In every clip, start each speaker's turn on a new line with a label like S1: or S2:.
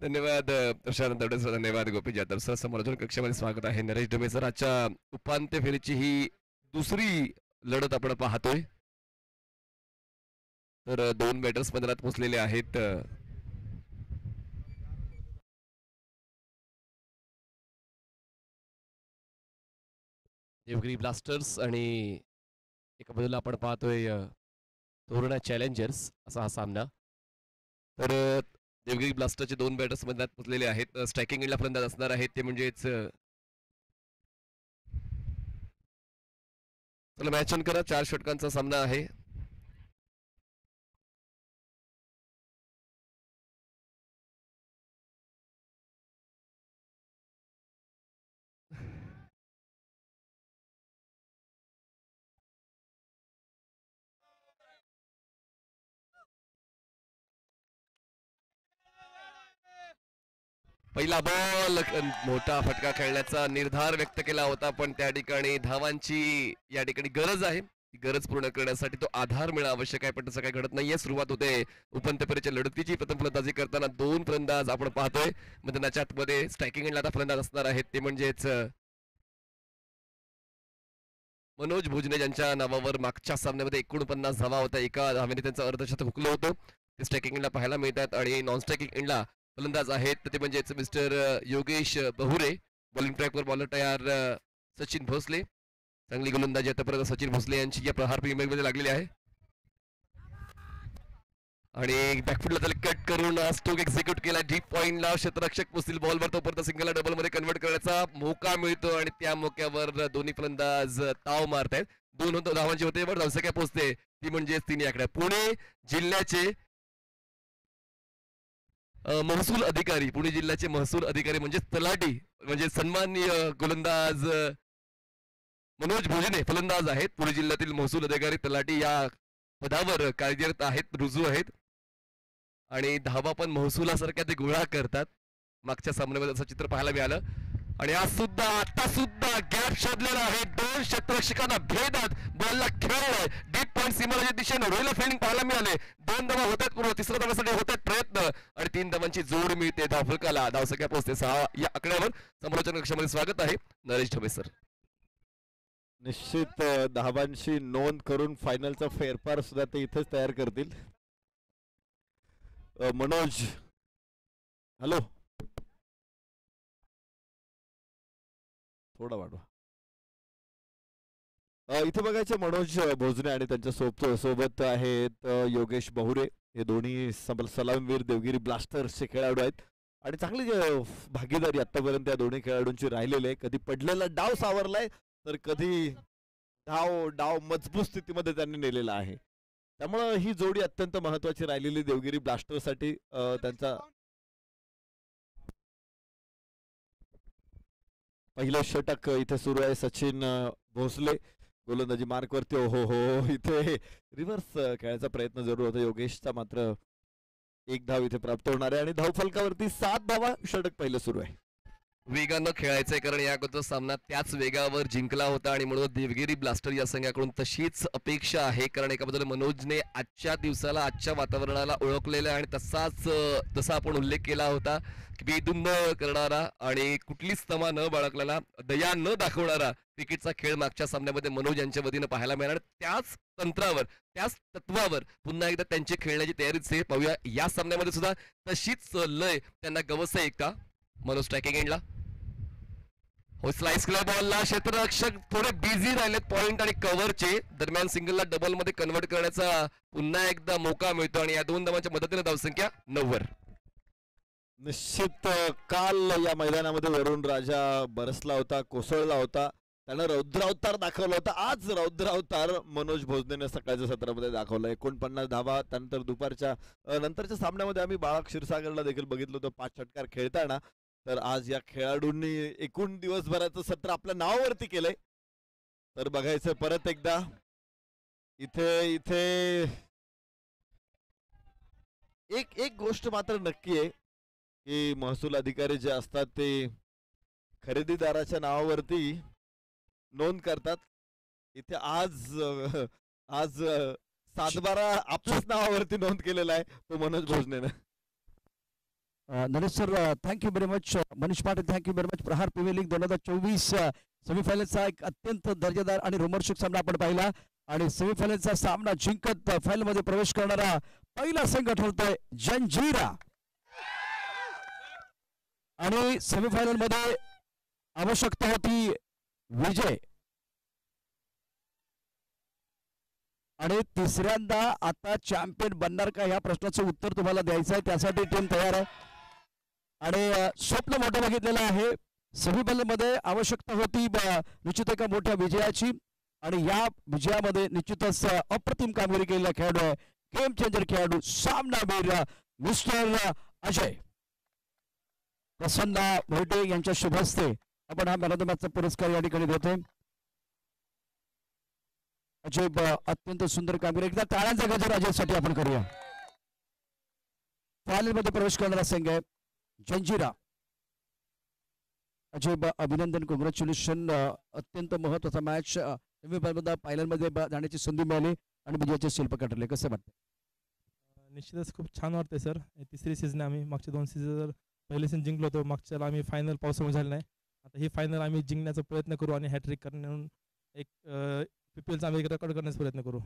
S1: धन्यवाद प्रशांत दवडे सर, धन्यवाद गोपी जाधव सर. समालोचन कक्षामध्ये स्वागत आहे. नरेश डोमे सर, आजच्या उपांत्य फेरीची ही दुसरी लढत आपण पाहतोय. तर दोन बॅटर्स मैदानात पोहोचलेले आहेत. देवगिरी ब्लास्टर्स आणि एका बाजूला आपण पाहतोय तोरणा चॅलेंजर्स असा हा सामना. तर देवगिरी ब्लास्टरचे दोन बॅटर्स मैदानात पोहोचलेले आहेत. स्ट्रायकिंग एंडला फलंदाज असणार आहेत ते म्हणजेच चला मॅच ऑन करा. 4 षटकांचा सामना आहे. पहिला बॉल, मोठा फटका खेळण्याचा निर्धार व्यक्त केला होता, पण त्या ठिकाणी धावांची या ठिकाणी गरज आहे. गरज पूर्ण करण्यासाठी तो आधार मिळणं आवश्यक आहे, पण तसं काही घडत नाहीये. सुरुवात होते उपांत्य फेरीच्या लढतीची. प्रथम फलंदाजी करताना दोन फलंदाज आपण पाहतोय. मैदानाच्या आतमध्ये स्ट्रायकिंग एंडला आता फलंदाज असणार आहेत ते म्हणजेच मनोज भोजने, ज्यांच्या नावावर मागच्या सामन्यामध्ये 49 धावा होत्या. एका धावेने त्यांचं अर्धशतक हुकलं होतं. ते स्ट्रायकिंग एंडला पाहायला मिळतात. आणि नॉन स्ट्रायकिंग एंडला फलंदाज आहेत ते म्हणजेच मिस्टर योगेश बहुरे. बॉलिंग ट्रॅकवर बॉलर तयार सचिन भोसले. चांगली गोलंदाजी आतापर्यंत सचिन भोसले यांची या प्रहार मध्ये लागलेली आहे. आणि बॅकफुटला त्याला कट करून स्ट्रोक एक्झिक्यूट केला. डीप पॉइंटला क्षेत्ररक्षक पोहोचतील बॉलवर, तोपर्यंत सिंगलला डबल मध्ये कन्वर्ट करण्याचा मौका मिळतो. आणि त्या मोक्यावर दोन्ही फलंदाज ताव मारतायत. 2 धावांची होते वर धावसंख्या पोहोचते ती म्हणजेच 3 आकड्या. पुणे जिल्ह्याचे महसूल अधिकारी, पुणे जिल्ह्याचे महसूल अधिकारी म्हणजे तलाठी, म्हणजे सन्माननीय गोलंदाज मनोज भोजने फलंदाज आहेत. पुणे जिल्ह्यातील महसूल अधिकारी तलाठी या पदावर कार्यरत आहेत, रुजू आहेत. आणि धावा पण महसुलासारख्या ते गोळा करतात. मागच्या सामन्यामध्ये असं चित्र पाहायला मिळालं. आणि आता सुद्धा गॅप शोधलेला आहे. 2 क्षेत्ररक्षकांना भेदत बॉलला खेळलाय. डीप पॉइंट सीमारेषेच्या दिशेने रोहिला फिल्डिंग पाहायला मिळाले. 2 धावा होतात पूर्ण, तिसऱ्या धावासाठी होतात प्रयत्न आणि 3 धावांची जोड मिळते. धावफलकाला धावसंख्या पोहोचते 6 या आकड्यावर. समालोचन कक्षामध्ये स्वागत आहे नरेश ढोबे सर.
S2: निश्चित धावांची नोंद करून फायनलचा फेरफार सुद्धा ते इथेच तयार करतील. मनोज, हॅलो, थोडा वाढवा. इथे बघायचे मनोज भोजने आणि त्यांच्या सोबत आहेत योगेश बहुरे. हे दोन्ही सलामवीर देवगिरी ब्लास्टर्सचे खेळाडू आहेत. आणि चांगली भागीदारी आतापर्यंत या दोन्ही खेळाडूंची राहिलेली आहे. कधी पडलेला डाव सावरलाय तर कधी डाव मजबूत स्थितीमध्ये त्यांनी नेलेला आहे. त्यामुळं ही जोडी अत्यंत महत्वाची राहिलेली देवगिरी ब्लास्टर्ससाठी. त्यांचा पहिलं षटक इथे सुरू आहे. सचिन भोसले गोलंदाजी मार्कवरती. हो इथे रिव्हर्स खेळायचा प्रयत्न जरूर होता योगेशचा, मात्र 1 धाव इथे प्राप्त होणार आहे. आणि धावफलकावरती 7 धावा. षटक पहिलं सुरू आहे.
S1: वेगानं खेळायचंय, कारण या अगोदर सामना त्याच वेगावर जिंकला होता आणि म्हणून देवगिरी ब्लास्टर या संघाकडून तशीच अपेक्षा आहे. कारण एका बाजूला मनोजने आजच्या दिवसाला, आजच्या वातावरणाला ओळखलेलं आहे आणि तसा आपण उल्लेख केला होता की बेधुंद करणारा आणि कुठलीच तमा न बाळगलेला, दया न दाखवणारा क्रिकेटचा खेळ मागच्या सामन्यामध्ये मनोज यांच्या वतीनं पाहायला मिळणार. त्याच तंत्रावर, त्याच तत्वावर पुन्हा एकदा त्यांची खेळण्याची तयारीच पाहूया. या सामन्यामध्ये सुद्धा तशीच लय त्यांना गवसं आहे का. मनोज स्ट्रायकिंग एंडला हो, स्लाइस केला बॉलला. क्षेत्ररक्षक थोडे बिझी राहिलेत पॉइंट आणि कव्हरचे दरम्यान. सिंगलला डबल मध्ये कन्वर्ट करण्याचा पुन्हा एकदा मौका मिळतो आणि या 2 धावांच्या मदतीने धावसंख्या 9
S2: निश्चित काल या मैदानामध्ये वरुण राजा बरसला होता, कोसळला होता. त्यानं रौद्रावतार दाखवला होता. आज रौद्रावतार मनोज भोजनेने सकाळच्या सत्रामध्ये दाखवला. 49 धावा. त्यानंतर दुपारच्या नंतरच्या सामन्यामध्ये आम्ही बाळा क्षीरसागरला देखील बघितलं होतं 5 षटकार खेळताना. तर आज या खेळाडूंनी एकूण दिवसभराचं सत्र आपल्या नावावरती केलंय. तर बघायचं परत एकदा. इथे एक गोष्ट मात्र नक्की आहे की महसूल अधिकारी जे असतात ते खरेदीदाराच्या नावावरती नोंद करतात. इथे आज 7-12 आपल्याच नावावरती नोंद केलेला आहे तो मनोज भोजनेनं.
S3: Naresh sir thank you very much. Manish Patil thank you very much. Prahar premier league 2024 सेमीफायनलचा एक अत्यंत दर्जेदार आणि रोमहर्षक सामना आपण पाहिला आणि सेमीफायनलचा सामना जिंकत फायनल मध्ये प्रवेश करणारा पहिला संघ ठरतोय जंजीरा. आणि सेमीफायनल मध्ये आवश्यकता होती विजय आणि तिसऱ्यांदा आता चॅम्पियन बनणार का ह्या प्रश्नाचं उत्तर तुम्हाला द्यायचं आहे. त्यासाठी टीम तयार आहे आणि स्वप्न मोठं बघितलेलं आहे. सेमीफायनल मध्ये आवश्यकता होती निश्चित एका मोठ्या विजयाची आणि या विजयामध्ये निश्चितच अप्रतिम कामगिरी केलेला खेळाडू आहे गेम चेंजर खेळाडू सामनावीर मिस्टर अजय प्रसन्न मोहिते यांच्या शुभ हस्ते आपण हा मॅन ऑफ द मॅचचा पुरस्कार या ठिकाणी देतोय. अजय अत्यंत सुंदर कामगिरी. एकदा टाळ्यांचा गजर अजयसाठी आपण करूया. फायनल मध्ये प्रवेश करणारा संघ आहे जंजीरा. अजय अभिनंदन कॉंग्रॅच्युलेशन. अत्यंत महत्वाचा मॅच सेमीफायनल फायनलमध्ये जाण्याची संधी मिळाली आणि विजयाचे शिल्प ठरले. कसं वाटतं?
S4: निश्चितच खूप छान वाटतंय सर. तिसरी सीझन आम्ही मागच्या 2 सीझन पहिले सीझन जिंकलो होतो. मागच्याला आम्ही फायनल पावसामुळे झालं नाही. आता ही फायनल आम्ही जिंकण्याचा प्रयत्न करू आणि हॅट्रिक करून एक पीपीएलचा आम्ही रेकॉर्ड करण्याचा प्रयत्न करू.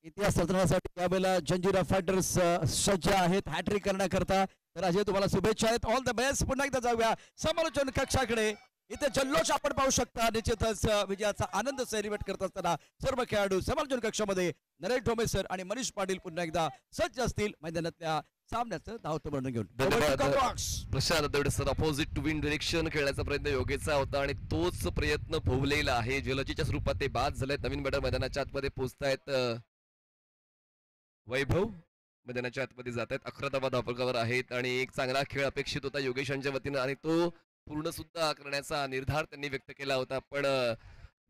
S3: इतिहास रचण्यासाठी यावेळेला जंजीरा फायटर्स सज्ज आहेत हॅट्रिक करण्याकरता. तर अजय तुम्हाला शुभेच्छा आहेत. All the best. पुन्हा एकदा जाऊया समालोचन कक्षाकडे. इथे जल्लोष आपण पाहू शकता. निश्चितच विजयाचा आनंद सेलिब्रेट करत असताना सर्व खेळाडू समालोचन कक्षामध्ये नरेश ढोमे सर आणि मनीष पाटील पुन्हा एकदा सज्ज असतील मैदानातल्या सामन्याचं धावतं वर्णन घेऊन.
S1: Prashant Devde sir opposite to wind direction खेळण्याचा प्रयत्न योगेचा होता आणि तोच प्रयत्न भोवलेला आहे. जलजीच्या स्वरूपात ते बाद झालेत. नवीन बॅटर मैदानाच्या आतमध्ये पोहोचतायत. वैभव मैदानाच्या आतमध्ये जात आहेत. 11 धावा धावफलकावर आहेत आणि एक चांगला खेळ अपेक्षित होता योगेशांच्या वतीनं आणि तो पूर्ण सुद्धा करण्याचा निर्धार त्यांनी व्यक्त केला होता. पण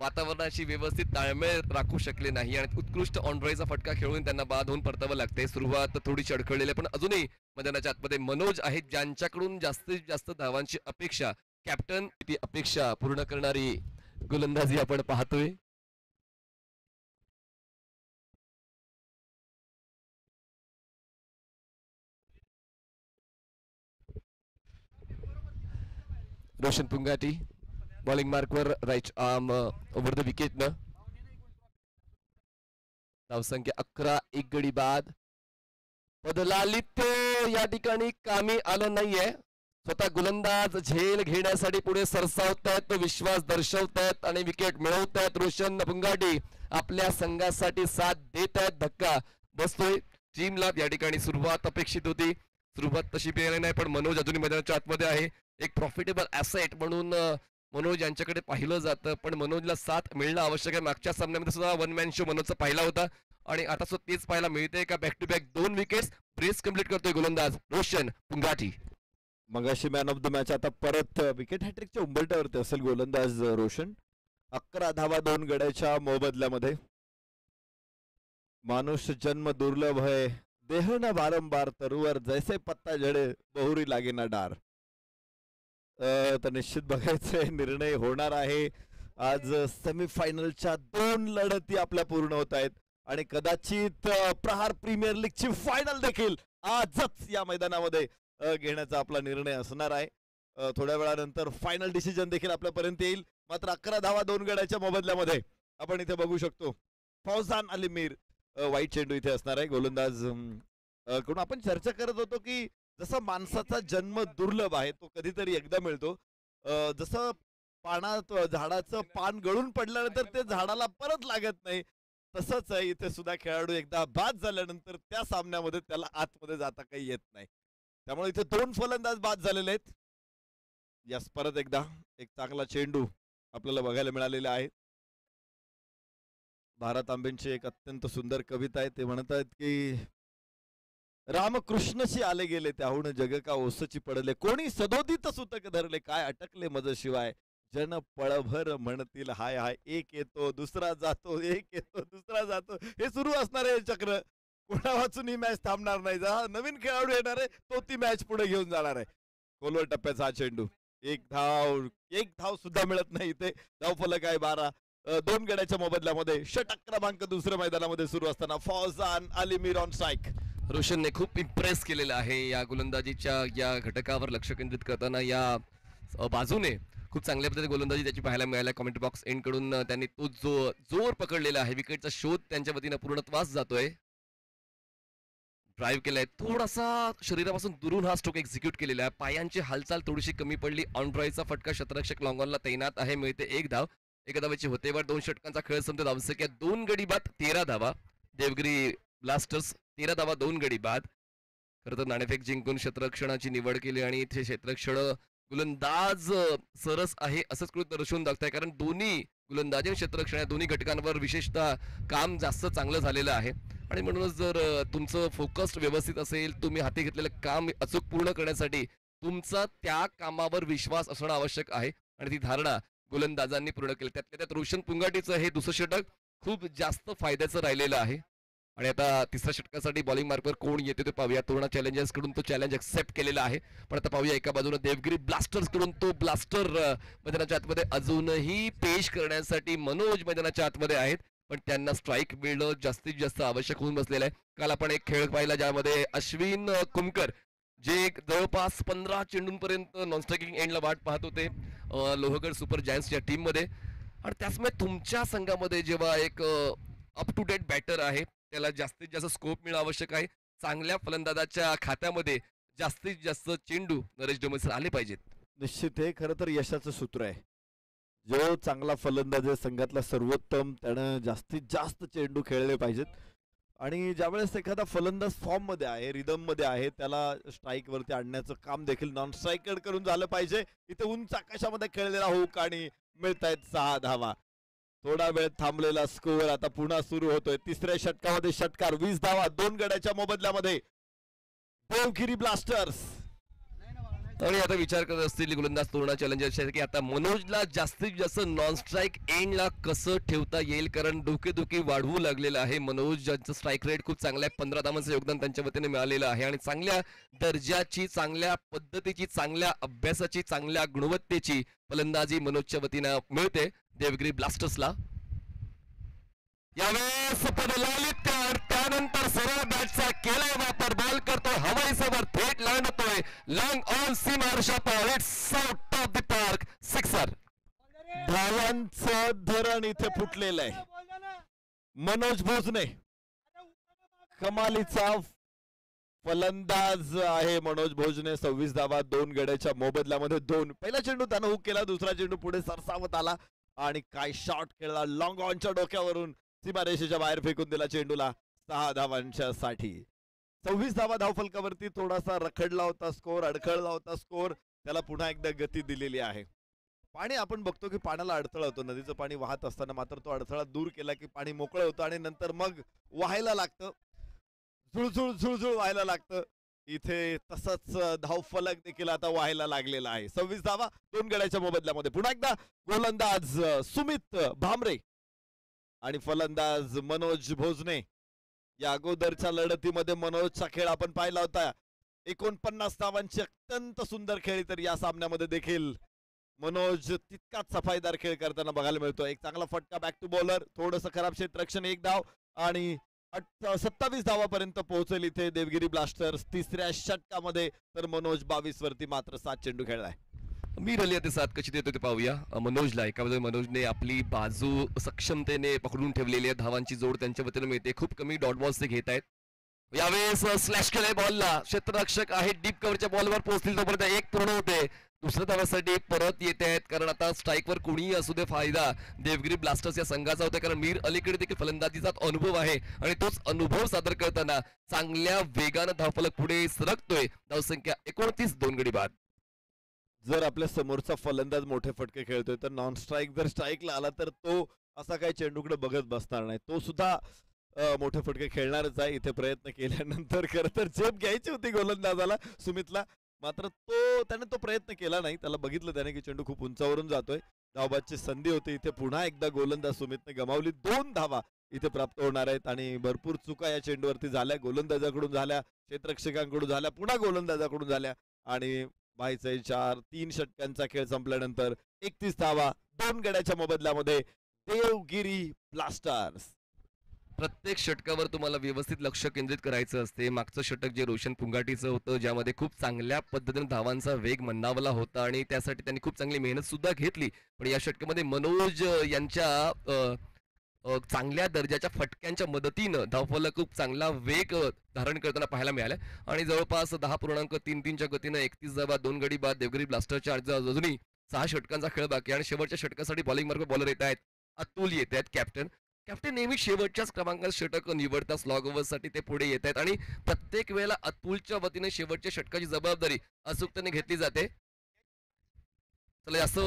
S1: वातावरणाशी व्यवस्थित ताळमेळ राखू शकले नाही आणि उत्कृष्ट ऑनड्राईचा फटका खेळून त्यांना बाद होऊन परतावं लागते. सुरुवात थोडीशी अडखळलेली पण अजूनही मैदानाच्या आतमध्ये मनोज आहेत ज्यांच्याकडून जास्तीत जास्त धावांची अपेक्षा कॅप्टन ती अपेक्षा पूर्ण करणारी गोलंदाजी आपण पाहतोय. रोशन पुंगाटी बॉलिंग मार्कवर right arm over the wicket न. धावसंख्या 11. एक गडी बाद. बदलालित्य या ठिकाणी कामी आलं नाहीये. स्वतः गोलंदाज झेल घेण्यासाठी पुढे सरसावतायत विश्वास दर्शवतायत आणि विकेट मिळवतायत. रोशन पुंगाटी आपल्या संघासाठी साथ देत आहेत. धक्का बसतोय टीमला. या ठिकाणी सुरुवात अपेक्षित होती. सुरुवात तशी मिळाली नाही पण मनोज अजूनही मैदानाच्या आतमध्ये आहे. एक प्रॉफिटेबल ॲसेट म्हणून मनोज यांच्याकडे पाहिलं जातं पण मनोजला साथ मिळणं आवश्यक आहे. मागच्या सामन्यामध्ये सुद्धा 1 मॅन शो मनोजचा पाहिला होता आणि आता सुद्धा तेच पाहायला मिळते का back to back 2 wickets brace complete करतोय गोलंदाज रोशन पुंगाटी.
S2: मगाशी मॅन ऑफ द मॅच आता परत विकेट हॅट्रिकच्या उंबरठ्यावरती असेल गोलंदाज रोशन. 11 धावा 2 गड्याच्या मोबदल्यामध्ये. मानुष जन्म दुर्लभ है देह न वारंवार तरुवर जैसे पत्ता जडे बहुरी लागे ना डार. तर निश्चित बघायचंय निर्णय होणार आहे. आज सेमीफायनलच्या 2 लढती आपल्या पूर्ण होत आहेत आणि कदाचित प्रहार प्रीमियर लीगची फायनल देखील आजच या मैदानामध्ये घेण्याचा आपला निर्णय असणार आहे. थोड्या वेळानंतर फायनल डिसिजन देखील आपल्यापर्यंत येईल. मात्र 11 धावा 2 गड्याच्या मोबदल्यामध्ये आपण इथे बघू शकतो फौजान अली मीर वाईट चेंडू इथे असणार आहे. गोलंदाज कडून आपण चर्चा करत होतो की जसा माणसाचा जन्म दुर्लभ आहे तो कधीतरी एकदा मिळतो. जसं पानात झाडाचं पान गळून पडल्यानंतर ते झाडाला परत लागत नाही तसंच आहे इथे सुद्धा खेळाडू एकदा बाद झाल्यानंतर त्या सामन्यामध्ये त्याला आतमध्ये जाता काही येत नाही. त्यामुळे इथे 2 फलंदाज बाद झालेले आहेत. यास परत एकदा एक चांगला चेंडू आपल्याला बघायला मिळालेला आहे. भारत आंबेंची एक अत्यंत सुंदर कविता आहे. ते म्हणत आहेत की रामकृष्णशी आले गेले त्याहून जग का ओसची पडले कोणी सदोदित सुतक धरले काय अटकले मज शिवाय जन पळभर म्हणतील हाय हाय एक येतो दुसरा जातो एक येतो दुसरा जातो. हे सुरू असणार आहे चक्र. कोणा वाचून ही मॅच थांबणार नाही. जहा नवीन खेळाडू येणार आहे तो ती मॅच पुढे घेऊन जाणार आहे. खोलवर टप्प्याचा हा चेंडू. एक धाव सुद्धा मिळत नाही इथे. धावफलक आहे 12. 2 गड्याच्या मोबदल्यामध्ये षटक क्रमांक 2 मैदानामध्ये सुरू असताना फौजान अली मीर ऑन स्ट्राईक.
S1: रोशनने खूप इम्प्रेस केलेलं आहे या गोलंदाजीच्या या घटकावर लक्ष केंद्रित करताना या बाजूने खूप चांगल्या पद्धतीने गोलंदाजी त्याची पाहायला मिळाल्या. कमेंट बॉक्स एंड कडून त्यांनी तो जो जोर पकडलेला आहे, विकेटचा शोध त्यांच्या वतीनं पूर्णत्वास जातोय. ड्राईव्ह केलाय, थोडासा शरीरापासून दुरून हा स्ट्रोक एक्झिक्यूट केलेला आहे. पायांची हालचाल थोडीशी कमी पडली. ऑन ड्राईव्हचा फटका, क्षेत्ररक्षक लॉंगॉनला तैनात आहे, मिळते 1 धाव. 1 धावेची होते वर 2 षटकांचा खेळ संपते. धावसंख्या 2 गडी बाद 13 धावा. देवगिरी ब्लास्टर्स 13 धावा 2 गडी बाद. खरं तर नाणेफेक जिंकून क्षेत्ररक्षणाची निवड केली आणि इथे क्षेत्ररक्षण गोलंदाज सरस आहे असंच कृत दर्शवून दाखवताय, कारण दोन्ही गोलंदाजी आणि क्षेत्ररक्षण या दोन्ही घटकांवर विशेषतः काम जास्त चांगलं झालेलं आहे. आणि म्हणूनच जर तुमचं फोकस्ड व्यवस्थित असेल, तुम्ही हाती घेतलेलं काम अचूक पूर्ण करण्यासाठी तुमचा त्या कामावर विश्वास असणं आवश्यक आहे आणि ती धारणा गोलंदाजांनी पूर्ण केली. त्यातल्या त्यात रोशन पुंगाटीचं हे दुसरं षटक खूप जास्त फायद्याचं राहिलेलं आहे. आणि आता तिसऱ्या षटकासाठी बॉलिंग मार्कवर कोण येते ते पाहूया. तोरणा चॅलेंजर्स कडून तो चॅलेंज एक्सेप्ट केलेला आहे. पण आता पाहूया एका बाजूने देवगिरी ब्लास्टर्स कडून तो ब्लास्टर मैदानाच्या आतमध्ये अजूनही पेश करण्यासाठी मनोज मैदानाच्या आतमध्ये आहेत, पण त्यांना स्ट्राईक मिळणं जास्तीत जास्त आवश्यक होऊन बसलेलं आहे. काल आपण एक खेळ पाहिला ज्यामध्ये अश्विन कुमकर जे जवळपास 15 चेंडूंपर्यंत नॉन स्ट्रायकिंग एंडला वाट पाहत होते लोहगड सुपर जायंट्स या टीम मध्ये. आणि त्याचमुळे तुमच्या संघामध्ये जेव्हा एक अप टू डेट बॅटर आहे, त्याला जास्तीत जास्त स्कोप मिळणं आवश्यक आहे. चांगल्या फलंदाजाच्या खात्यामध्ये जास्तीत जास्त चेंडू नरेश डोमेसर आले पाहिजेत.
S2: निश्चित हे खरं तर यशाचं सूत्र आहे. जो चांगला फलंदाज आहे, संघातला सर्वोत्तम, त्यानं जास्तीत जास्त चेंडू खेळले पाहिजेत. आणि ज्यावेळेस एखादा फलंदाज फॉर्म मध्ये आहे, रिदम मध्ये आहे, त्याला स्ट्राईक वरती आणण्याचं काम देखील नॉन स्ट्रायकर करून झालं पाहिजे. इथे उंच आकाशामध्ये खेळलेला हुक आणि मिळतायत 6 धावा. थोडा वेळ थांबलेला स्कोअर आता पुन्हा सुरू होतोय. तिसऱ्या षटकामध्ये षटकार 20 धावा 2 गड्याच्या मोबदल्यामध्ये देवगिरी ब्लास्टर्स.
S1: आणि आता विचार करत असतील गोलंदाज तोरणा चॅलेंजर्स की आता मनोजला जास्तीत जास्त नॉन स्ट्राईक एंडला कसं ठेवता येईल, कारण डोकेदुखी वाढवू लागलेलं आहे. मनोज ज्यांचं स्ट्राईक रेट खूप चांगलं आहे, 15 धावांचं योगदान त्यांच्या वतीने मिळालेलं आहे आणि चांगल्या दर्जाची, चांगल्या पद्धतीची, चांगल्या अभ्यासाची, चांगल्या गुणवत्तेची फलंदाजी मनोजच्या वतीनं मिळते देवगिरी ब्लास्टर्सला. यावेळेस पदलालित त्यानंतर सरळ बॅटचा केलाय वापर, बॉल करतो हवाईसवर, थेट लढतोय लॉंग ऑन सीमारेषा पार. It's out of the park, sixer.
S2: धावांचं धरण इथे फुटलेलं आहे. मनोज भोजने कमालीचा फलंदाज आहे. मनोज भोजने 26 धावा 2 गड्याच्या मोबदल्यामध्ये 2. पहिला चेंडू त्यानं हुक केला, दुसरा चेंडू पुढे सरसावत आला आणि काय शॉट खेळला लॉंग ऑनच्या डोक्यावरून, सीमारेषेच्या बाहेर फेकून दिला चेंडूला 6 धावांच्या साठी. 26 धावा धावफलकावरती थोडासा रखडला होता स्कोर, अडखळला होता स्कोर, त्याला पुन्हा एकदा गती दिलेली आहे. पाणी आपण बघतो की पाण्याला अडथळा होतो, नदीचं पाणी वाहत असताना मात्र तो अडथळा दूर केला की पाणी मोकळं होतं आणि नंतर मग वाहायला लागतं, झुळझुळ झुळझुळ व्हायला लागतं. इथे तसंच धावफलक देखील आता व्हायला लागलेला आहे. 26 धावा 2 गड्याच्या मोबदल्यामध्ये. पुन्हा एकदा गोलंदाज सुमित भामरे आणि फलंदाज मनोज भोजने. या अगोदरच्या लढतीमध्ये मनोजचा खेळ आपण पाहिला होता, 49 धावांची अत्यंत सुंदर खेळी, तर या सामन्यामध्ये देखील मनोज तितकाच सफाईदार खेळ करताना बघायला मिळतो. एक चांगला फटका बॅक टू बॉलर, थोडंसं खराब क्षेत्ररक्षण, 1 धाव आणि 27 धावापर्यंत पोहोचेल इथे देवगिरी ब्लास्टर्स तिसऱ्या षटकामध्ये. तर मनोज 22 वरती मात्र 7 चेंडू खेळलाय.
S1: मीर अली आता 7 कशी देतो ते पाहूया. मनोजला एका बाजूने मनोजने आपली बाजू सक्षमतेने पकडून ठेवलेली आहे. धावांची जोड त्यांच्या वतीने मिळते. खूप कमी डॉट बॉल्स ते घेत आहेत. यावेळेस स्लॅश केलाय बॉलला, क्षेत्ररक्षक आहे डीप कव्हरच्या बॉलवर पोहोचतील तोपर्यंत 1 पूर्ण होते. दुसऱ्या धावासाठी परत येत आहेत, कारण आता स्ट्राईकवर कोणीही असू दे फायदा देवगिरी ब्लास्टर्स या संघाचा होता, कारण मीर अलीकडे देखील फलंदाजीचा अनुभव आहे आणि तोच अनुभव सादर करताना चांगल्या वेगानं धावफलक पुढे सरकतोय. धावसंख्या 29 2 गडी बाद.
S2: जर आपल्या समोरचा फलंदाज मोठे फटके खेळतोय तर नॉन स्ट्राईक जर स्ट्राईकला आला तर तो असा काही चेंडूकडे बघत बसणार नाही, तो सुद्धा मोठे फटके खेळणारच आहे. इथे प्रयत्न केल्यानंतर खरं तर झेप घ्यायची होती गोलंदाजाला सुमितला, मात्र त्याने तो प्रयत्न केला नाही. त्याला बघितलं त्याने की चेंडू खूप उंचावरून जातोय, धावबादची संधी होती. इथे पुन्हा एकदा गोलंदाज सुमितने गमावली. 2 धावा इथे प्राप्त होणार आहेत आणि भरपूर चुका या चेंडूवरती झाल्या, गोलंदाजाकडून झाल्या, क्षेत्ररक्षकांकडून झाल्या, पुन्हा गोलंदाजाकडून झाल्या आणि 3 षटकांचा खेळ संपल्यानंतर 31 धावा 2 गड्याच्या मोबदल्यामध्ये देवगिरी ब्लास्टर्स.
S1: प्रत्येक षटकावर तुम्हाला व्यवस्थित लक्ष केंद्रित करायचं असते. मागचं षटक जे रोशन पुंगाटीचं होतं, ज्यामध्ये खूप चांगल्या पद्धतीने धावांचा वेग मंदावला होता आणि त्यासाठी त्यांनी खूप चांगली मेहनत सुद्धा घेतली. पण या षटकामध्ये मनोज यांच्या चांगल्या दर्जाच्या फटक्यांच्या मदतीनं धावफलक खूप चांगला वेग धारण करताना पाहायला मिळालं आणि जवळपास 10.33च्या गतीनं 31 धावा 2 गडी बाद देवगिरी ब्लास्टरच्या अजूनही 6 षटकांचा खेळ बाकी आणि शेवटच्या षटकासाठी बॉलिंग मार्ग बॉलर येत आहेत. अतुल येत आहेत कॅप्टन नेहमी शेवटच्याच क्रमांकात षटक निवडतात स्लॉग ओव्हरसाठी ते पुढे येत आहेत आणि प्रत्येक वेळेला अतुलच्या वतीने शेवटच्या षटकाची जबाबदारी अचूकतेने घेतली जाते. चला जास्त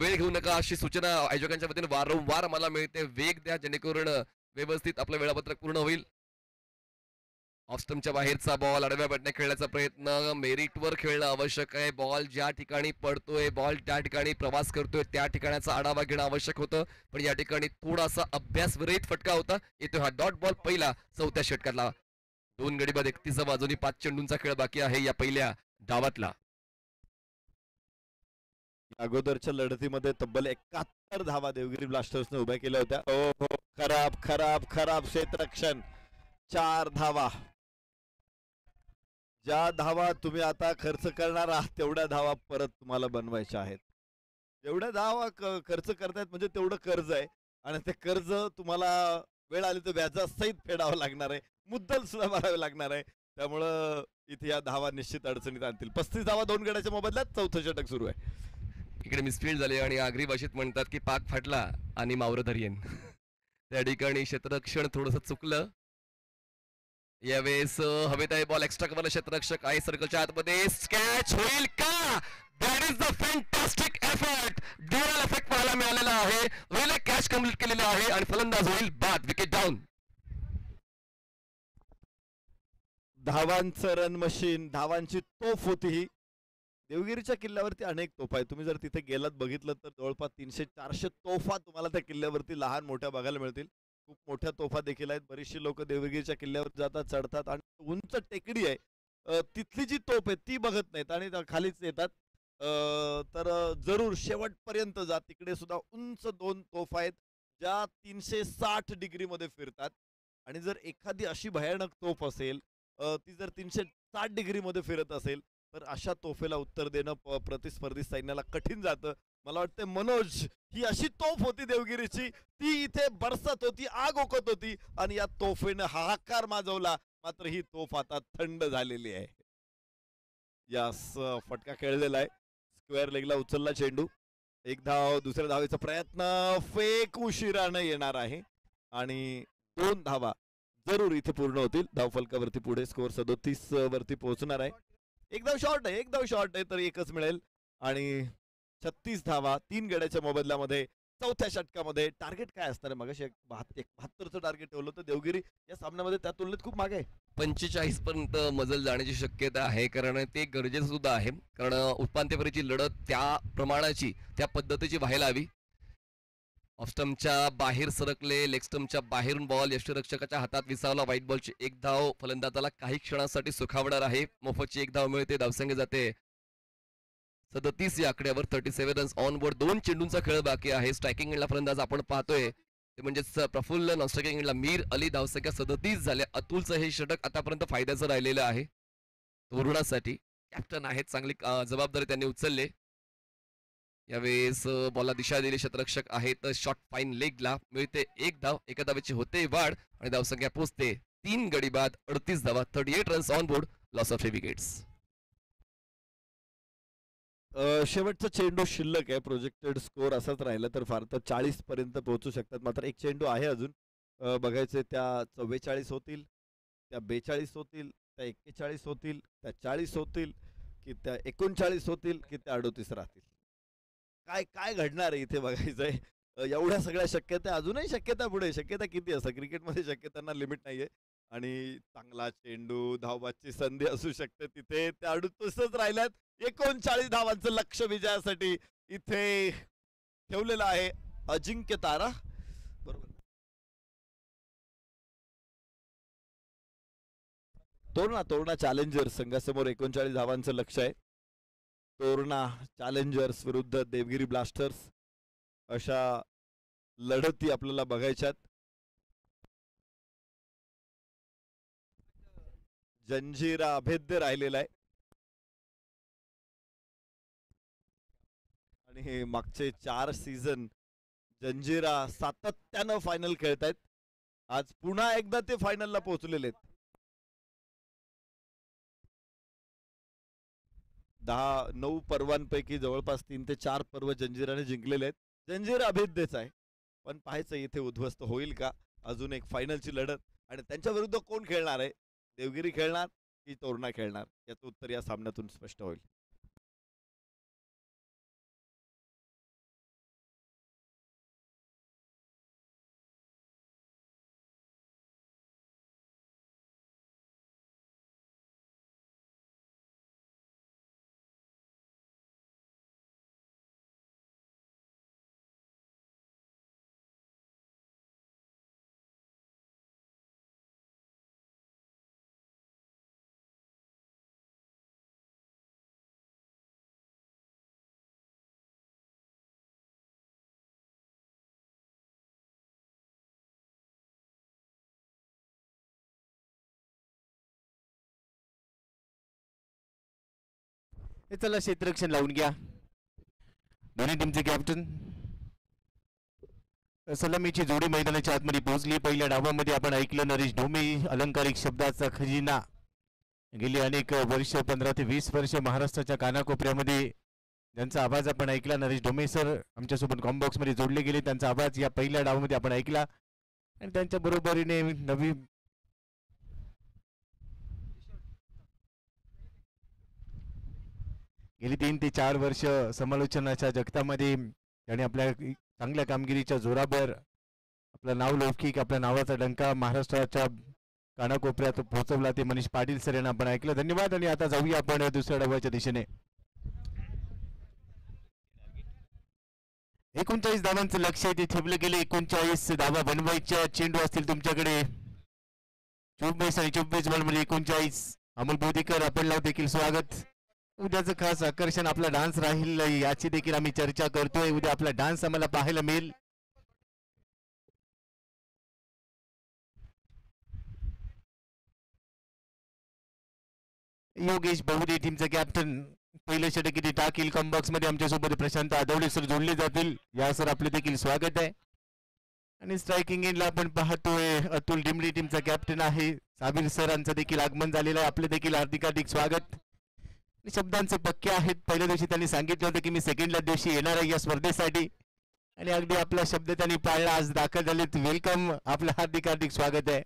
S1: वेळ घेऊ नका अशी सूचना आयोजकांच्या वतीने वारंवार मला मिळते. वेग द्या जेणेकरून व्यवस्थित आपलं वेळापत्रक पूर्ण होईल. ऑफस्टमच्या बाहेरचा बॉल आडव्या बटने खेळण्याचा प्रयत्न, मेरिटवर खेळणं आवश्यक आहे. बॉल ज्या ठिकाणी पडतोय, बॉल त्या ठिकाणी प्रवास करतोय त्या ठिकाणाचा आढावा घेणं आवश्यक होतं. पण या ठिकाणी थोडासा अभ्यास विरहित फटका होता. येतो हा डॉट बॉल पहिला 4थ्या षटकातला. 2 गडी बाद 31 बाजूनी 5 चेंडूंचा खेळ बाकी आहे या पहिल्या डावातला.
S2: अगोदरच्या लढतीमध्ये तब्बल 71 धावा देवगिरी ब्लास्टर्सने उभ्या केल्या होत्या. हो खराब खराब खराब क्षेत्ररक्षण. 4 धावा. ज्या धावा तुम्ही आता खर्च करणार आहात तेवढ्या धावा परत तुम्हाला बनवायच्या आहेत. जेवढ्या धावा खर्च करतायत म्हणजे तेवढं कर्ज आहे आणि ते कर्ज तुम्हाला वेळ आली तर व्याजासहित फेडावं लागणार आहे. मुद्दल सुद्धा भरावे लागणार आहे. त्यामुळं इथे या धावा निश्चित अडचणीत आणतील. 35 धावा 2 गड्याच्या मोबदल्यात 4थं षटक सुरू आहे.
S1: इकडे मिसफील्ड झाले आणि आगरी भाषेत म्हणतात की पाक फाटला आणि मावरं धरियन. त्या ठिकाणी क्षेत्ररक्षण थोडंसं चुकलं. यावेळेस हवेत आहे बॉल. एक्स्ट्रा कव्हरला क्षेत्ररक्षक आहे सर्कलच्या आतमध्ये. कॅच होईल का? That is the fantastic effort. Dual effect पाहायला मिळालेला आहे. वेल कॅच कम्प्लीट केलेला आहे आणि फलंदाज होईल बाद. Wicket down.
S2: धावांचं रन मशीन, धावांची तोफ होती ही. देवगिरीच्या किल्ल्यावरती अनेक तोफा आहेत. तुम्ही जर तिथे गेलात बघितलं तर जवळपास 300-400 तोफा तुम्हाला त्या किल्ल्यावरती लहान मोठ्या बघायला मिळतील. खूप मोठ्या तोफा देखील आहेत. बरीचशी लोक देवगिरीच्या किल्ल्यावर जातात, चढतात आणि उंच टेकडी आहे. तिथली जी तोफ आहे ती बघत नाहीत आणि खालीच येतात. तर जरूर शेवटपर्यंत जा. तिकडे सुद्धा उंच 2 तोफा आहेत ज्या 360 डिग्रीमध्ये फिरतात आणि जर एखादी अशी भयानक तोफ असेल ती जर 360 डिग्रीमध्ये फिरत असेल तर अशा तोफेला उत्तर देणं प्रतिस्पर्धी सैन्याला कठीण जातं. मला वाटतं मनोज ही अशी तोफ होती देवगिरीची, ती इथे बरसत होती, आग ओकत होती आणि या तोफेनं हाहाकार माजवला. मात्र ही तोफ आता थंड झालेली आहे. यास फटका खेळलेला आहे. स्क्वेअर लेगला उचलला चेंडू. 1 धाव. दुसऱ्या धावेचा प्रयत्न फेक उशिरानं येणार आहे आणि 2 धावा जरूर इथे पूर्ण होतील. धावफलकावरती पुढे स्कोअर 37 वरती पोहोचणार आहे. 1 धाव शॉर्ट आहे. 1 धाव शॉर्ट आहे तर 1च मिळेल आणि 36 धावा 3 गड्याच्या मोबदल्यामध्ये 4थ्या षटकामध्ये. टार्गेट काय असणार आहे? मगाशी 72चं टार्गेट ठेवलं तर देवगिरी या सामन्यामध्ये त्या तुलनेत खूप मागे आहे.
S1: 45 पर्यंत मजल जाण्याची शक्यता आहे कारण ते गरजेचं सुद्धा आहे. कारण उपांत्य लढत त्या प्रमाणाची त्या पद्धतीची व्हायला हवी. ऑफस्टमच्या बाहेर सरकले. लेगस्टमच्या बाहेरून बॉल यष्टीरक्षकाच्या हातात विसावला. व्हाईट बॉलची 1 धाव फलंदाजाला काही क्षणासाठी सुखावणार आहे. मोफतची 1 धाव मिळते. धावसंख्या जाते 37 या आकड्यावर. 37 रन्स ऑन बोर्ड. 2 चेंडूंचा खेळ बाकी आहे. स्ट्रायकिंग एंडला फलंदाज आपण पाहतोय ते म्हणजेच प्रफुल्ल. नॉन स्ट्रायकिंग एंडला मीर अली. धावसंख्या 37 झाल्या. अतुलचं हे षटक आतापर्यंत फायद्याचं राहिलेलं आहे तरुणासाठी. कॅप्टन आहेत, चांगली जबाबदारी त्यांनी उचलले. यावेळेस बॉलला दिशा दिली क्षेत्ररक्षक आहेत. शॉट फाईन लेगला मिळते 1 धाव. 1 धावेची होते वाढ आणि धावसंख्या पोहोचते 3 गडी बाद 38 धावा. 38 runs on board. Loss of 3 wickets.
S2: शेवटचा चेंडू शिल्लक आहे. प्रोजेक्टेड स्कोर असाच राहिला तर फार तर 40 पर्यंत पोहोचू शकतात. मात्र 1 चेंडू आहे अजून बघायचे. त्या 44 होतील, त्या 42 होतील, त्या 41 होतील, त्या 40 होतील की त्या 39 होतील की त्या 38 राहतील. काय काय घडणार आहे इथे बघायचंय. एवढ्या सगळ्या शक्यता, अजूनही शक्यता पुढे. शक्यता किती असतात क्रिकेटमध्ये? शक्यतांना लिमिट नाहीये आणि चांगला चेंडू, धावबादची संधी असू शकते तिथे. त्या 38च राहिल्यात. 39 धावांचं लक्ष विजयासाठी इथे ठेवलेलं आहे अजिंक्य तारा. बरोबर. तोरणा चॅलेंजर्स संघासमोर 39 धावांचं लक्ष आहे. तोरणा चॅलेंजर्स विरुद्ध देवगिरी ब्लास्टर्स अशा लढती आपल्याला बघायच्यात. जंजिरा अभेद्य राहिलेला आहे आणि हे मागचे 4 सीझन जंजिरा सातत्यानं फायनल खेळतायत. आज पुन्हा एकदा ते फायनलला पोहोचलेले आहेत. 9 पर्वांपैकी जवळपास 3 ते 4 पर्व जंजिराने जिंकलेले आहेत. जंजिरा अभेद्यच आहे, पण पाहायचं इथे उद्ध्वस्त होईल का अजून एक फायनलची लढत. आणि त्यांच्या विरुद्ध कोण खेळणार आहे, देवगिरी खेळणार की तोरणा खेळणार, याचं उत्तर या सामन्यातून स्पष्ट होईल.
S5: हे चला क्षेत्ररक्षण लावून घ्या. दोन्ही टीमचे कॅप्टन. सलामीची जोडी मैदानाच्या आतमध्ये पोहोचली. पहिल्या डावामध्ये आपण ऐकलं नरेश ढोमे अलंकारिक शब्दाचा खजिना. गेली अनेक वर्ष 15 ते 20 वर्ष महाराष्ट्राच्या कानाकोपऱ्यामध्ये ज्यांचा आवाज आपण ऐकला, नरेश ढोमे सर आमच्यासोबत कॉम्बॉक्स मध्ये जोडले गेले. त्यांचा आवाज या पहिल्या डावामध्ये आपण ऐकला आणि त्यांच्या बरोबरीने नवी गेली 3 ते 4 वर्ष समालोचनाच्या जगतामध्ये त्याने आपल्या चांगल्या कामगिरीच्या जोरावर आपलं नाव लौकिक, आपल्या नावाचा डंका महाराष्ट्राच्या कानाकोपऱ्यात पोहोचवला. ते मनीष पाटील सर यांना आपण ऐकलं. धन्यवाद. आणि आता जाऊया आपण दुसऱ्या डावाच्या दिशेने. 39 धावांचं लक्ष ते ठेवलं गेले. 39 धावा बनवायच्या. चेंडू असतील तुमच्याकडे 24 आणि 24 बॉलमध्ये 39. अमोल बोधीकर आपण लाव देखील स्वागत. उद्याचं खास आकर्षण आपला डान्स राहील, याची देखील आम्ही चर्चा करतोय. उद्या आपला डान्स आम्हाला पाहायला मिळेल. योगेश बहुदे टीमचा कॅप्टन. पहिलं षटक किती टाकील कमबॉक्स मध्ये आमच्यासोबत प्रशांत आदवडे सर जोडले जातील. या सर आपले देखील स्वागत आहे. आणि स्ट्रायकिंग एंडला आपण पाहतोय अतुल डिमली टीमचा कॅप्टन आहे. साबीर सरांचं देखील आगमन झालेलं आहे. आपले देखील हार्दिक स्वागत. शब्दांचे पक्के आहेत. पहिल्या दिवशी त्यांनी सांगितलं होतं की मी सेकंडला दिवशी येणार आहे या स्पर्धेसाठी आणि अगदी आपला शब्द त्यांनी पाळला. आज दाखल झालेत. वेलकम. आपलं हार्दिक स्वागत आहे.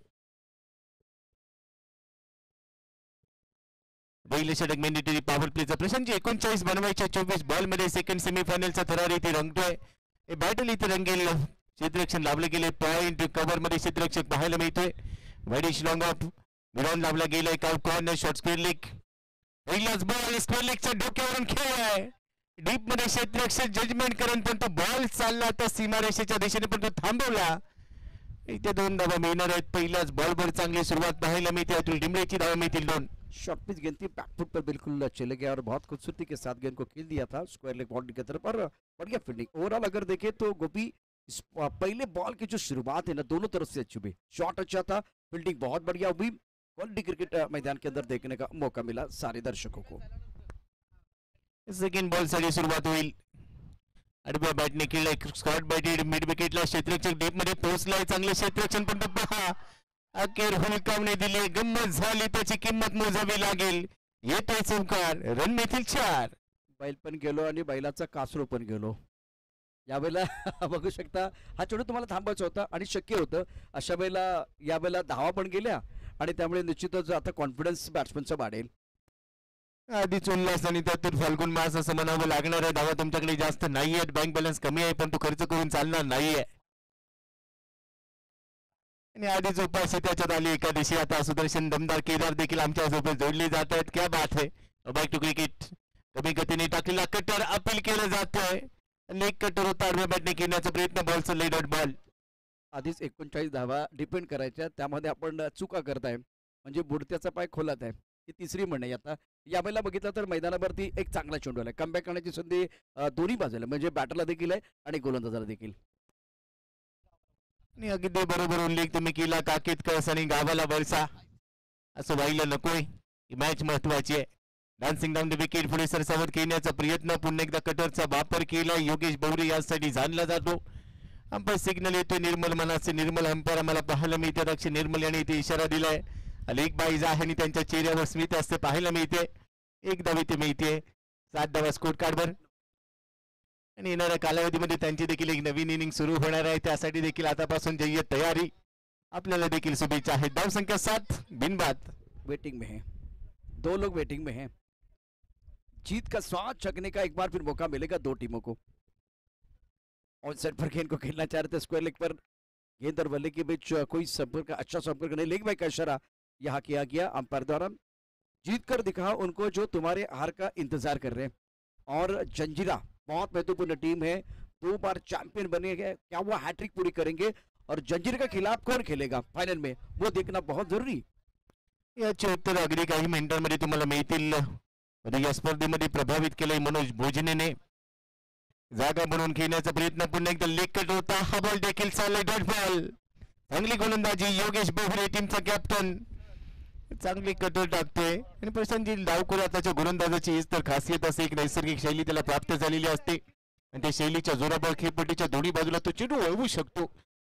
S5: पहिलं षटक मॅन्डेटरी पॉवर प्लेचा प्रश्न. 39 बनवायच्या 24 बॉल मध्ये सेकंड सेमीफायनलचा थरार इथे रंगतोय. हे बॅटल इथे रंगेल. क्षेत्ररक्षण लावले गेले. पॉइंट कव्हर मध्ये क्षेत्ररक्षक पाहायला मिळतोय. वाईडिश लॉंग ऑफ ग्राउंड लावला गेलाय. Corner shot square leg. पहिलाच बॉल स्क्वेअर लेगच्या डोक्यावरून खेळ आहे. डीप मध्ये क्षेत्ररक्षक जजमेंट करून पण तो बॉल चालला तर सीमारेषेच्या दिशेने पण तो थांबवला. इथे 2 धावा मिळणार आहेत. पहिल्याच बॉलवर चांगली सुरुवात पाहायला मिळते. अतुल डिमलेची धावा मिळतील 2.
S3: शॉर्ट पिच गेंद थी, बैकफुट पर बिल्कुल चले गया और बहुत खूबसूरती के साथ गेंद को खेल दिया था स्क्वायर लेग बाउंड्री की तरफ और बढ़िया फील्डिंग. ओवरऑल अगर देखें तो गोपी पहले बॉल की जो शुरुआत है ना दोनों तरफ से अच्छी हुई. शॉट अच्छा था, फील्डिंग बहुत बढ़िया हुई. क्वालिटी क्रिकेट मैदान के अंदर देखने का मौका मिला सारे दर्शकों को.
S5: सेकंड बॉल साठी सुरुवात होईल. आडव्या बॅटने खेळलाय. स्कॉट बॅटेड मिड विकेटला. क्षेत्ररक्षक डीप मध्ये पोहोचलाय. चांगलं क्षेत्ररक्षण पण पहा अखेर हुलकावणे दिले. गंमत झाली. त्याची किंमत मोजावी लागेल. येतोय चौकार. रन मिळतील 4.
S3: बैल पण गेलो आणि बैलाचा कासरो पण गेलो. यावेळेला बघू शकता हा चेंडू तुम्हाला थांबायचा होता आणि शक्य होतं. अशा वेळेला यावेळेला धावा पण गेल्या आणि त्यामुळे निश्चितच आता कॉन्फिडन्स बॅट्समनचा वाढेल.
S5: आधीच उल्हास आणि त्यातून फाल्गुन मास असं म्हणावं लागणार आहे. धावा तुमच्याकडे जास्त नाही आहेत. बँक बॅलन्स कमी आहे पण तो खर्च करून चालणार नाहीये. आणि आधीच उपाशी त्याच्यात आली एकादशी. आता सुदर्शन दमदार केदार देखील आमच्या सोबत जोडले जात आहेत. क्या बात है. Back to cricket. कमी गतीने टाकलेला कटर अपील केलं जातोय. लेग कटर होता. आडव्या बॅटने खेळण्याचा प्रयत्न. बॉलचं लेट डॉट बॉल.
S3: आधीच 39 धावा डिपेंड करायच्या. त्यामध्ये आपण चुका करताय म्हणजे बुडत्याचा पाय खोलात आहे. ही तिसरी म्हणे. आता यावेळेला बघितलं तर मैदानावरती एक चांगला चेंडू आला. कमबॅक करण्याची संधी दोन्ही बाजूला म्हणजे बॅटरला देखील आहे आणि गोलंदाजाला देखील.
S5: आणि अगदी बरोबर उल्लेख तुम्ही केला. काकेत कळस आणि गावाला वरसा. असं व्हायला नकोय. ही मॅच महत्वाची आहे. डान्सिंग डाऊन द विकेट पुढे सरसावत खेळण्याचा प्रयत्न, पुन्हा एकदा कटरचा वापर केला. योगेश बौरे यासाठी जाणला जातो. अंपायर सिग्नल येतोय निर्मल मनाचे. निर्मल अंपायर आम्हाला पाहायला मिळतात. अक्षय निर्मल यांनी इथे इशारा दिलाय. लेग बाईज आहे आणि त्यांच्या चेहऱ्यावर स्मित असते पाहायला मिळते. एक धाव इथे मिळते. 7 धावा स्कोर कार्डवर. आणि येणाऱ्या कालावधीमध्ये त्यांची देखील एक नवीन इनिंग सुरू होणार आहे. त्यासाठी देखील आतापासून जय्यत तयारी. आपल्याला देखील शुभेच्छा आहेत. धाव संख्या 7 बिनबाद.
S3: वेटिंग में है, 2 लोग वेटिंग में हैं। जीत का स्वाद चखने का एक बार फिर मौका मिलेगा 2 टीमों को। ऑन साइड पर गेंद को खेलना चाह रहे थे, स्क्वायर लेग पर गेंद और बल्ले के बीच कोई संपर्क, अच्छा संपर्क नहीं। लेग बाई का इशारा यहाँ किया गया अंपायर द्वारा। जीत कर दिखाओ उनको जो तुम्हारे हार का इंतजार कर रहे हैं। और जंजीरा बहुत महत्वपूर्ण टीम है, 2 बार चैंपियन बने गए, क्या वो हैट्रिक पूरी करेंगे और जंजीरा के खिलाफ कौन खेलेगा फाइनल में, वो देखना बहुत जरूरी।
S5: याचे उत्तर अगदी काही मिनिटांमध्ये तुम्हाला मिळतील. या स्पर्धेमध्ये प्रभावित केलंय मनोज भोजनेने. जागा बनवून खेळण्याचा प्रयत्न, पुन्हा एकदा लेग कट होता. हा बॉल देखील चाललाय डॉट बॉल. चांगली गोलंदाजी योगेश बोहरे टीमचा कॅप्टन. चांगली कटर टाकतोय आणि प्रशांतजी डावखोर आताच्या गोलंदाजाची हीच तर खासियत असते. एक नैसर्गिक शैली त्याला प्राप्त झालेली असते आणि त्या शैलीच्या जोराबळ खेळपट्टीच्या दोन्ही बाजूला तो चेंडू वळवू शकतो.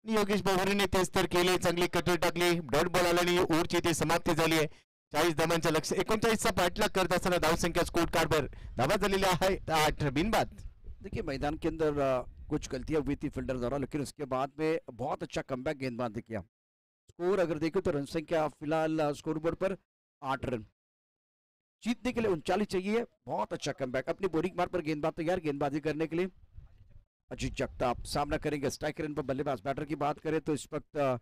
S5: योगेश बोहरेने तेच तर केले. चांगली कटर टाकली, डॉट बॉल आला आणि ओव्हरची ते समाप्ती झाली आहे. 40 धावांच्या लक्ष 39चा पाठलाग करत असताना धावसंख्या स्कोर कार्डवर धावा झालेल्या आहे 8 बिनबाद.
S3: देखिए मैदान के अंदर कुछ गलतियां हुई थी फील्डर द्वारा, लेकिन उसके बाद में बहुत अच्छा कमबैक गेंदबाज ने किया। स्कोर अगर देखें तो रन संख्या फिलहाल स्कोर बोर्ड पर 8 रन। जीतने के लिए 39 चाहिए। बहुत अच्छा कमबैक, अपनी बोरिंग मार पर गेंदबाज तैयार गेंदबाजी करने के लिए। अजीत जगताप सामना करेंगे स्ट्राइकर रन पर बल्लेबाज। बैटर की बात करें तो इस वक्त